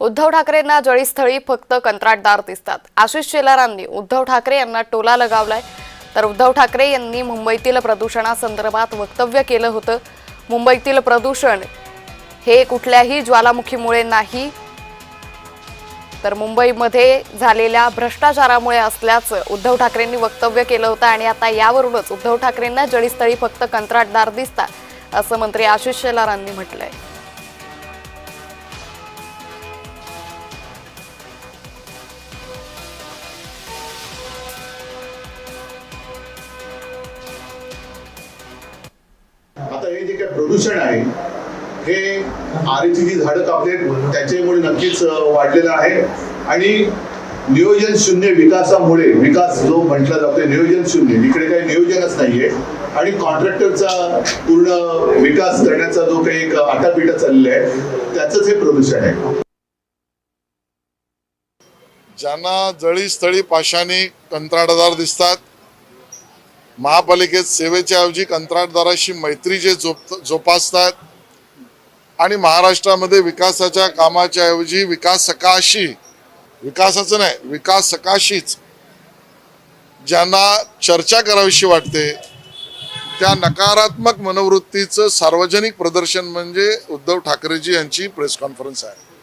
उद्धव ठाकरेंना जळीस्थळी फक्त कंत्राटदार दिसतात। आशिष शेलारांनी उद्धव ठाकरे यांना टोला लगावलाय। तर उद्धव ठाकरे यांनी मुंबईतील प्रदूषणासंदर्भात वक्तव्य केलं होतं। मुंबईतील प्रदूषण हे कुठल्याही ज्वालामुखीमुळे नाही, तर मुंबईमध्ये झालेल्या भ्रष्टाचारामुळे असल्याचं उद्धव ठाकरेंनी वक्तव्य केलं होतं। आणि आता यावरूनच उद्धव ठाकरेंना जळीस्थळी फक्त कंत्राटदार दिसतात असं मंत्री आशिष शेलारांनी म्हटलंय। आता हे जे काही प्रदूषण आहे हे आरेची जी झाडं कापलेत त्याच्यामुळे नक्कीच वाढलेलं आहे। आणि नियोजन शून्य विकासामुळे, विकास जो म्हटला जातोय नियोजन शून्य, इकडे काही नियोजनच नाहीये आणि कॉन्ट्रॅक्टरचा पूर्ण विकास करण्याचा जो काही एक आटापिटा चाललेला आहे त्याचंच हे प्रदूषण आहे। ज्यांना जळीस्थळी पाशाणी कंत्राटदार दिसतात, महापालिकेत सेवेच्या ऐवजी कंत्राटदाराशी मैत्री जे जोपासतात आणि महाराष्ट्रामध्ये विकासाच्या कामाच्या ऐवजी विकासाचं नाही विकासकाशीच ज्यांना चर्चा करावीशी वाटते, त्या नकारात्मक मनोवृत्तीचं सार्वजनिक प्रदर्शन म्हणजे उद्धव ठाकरेजी यांची प्रेस कॉन्फरन्स आहे।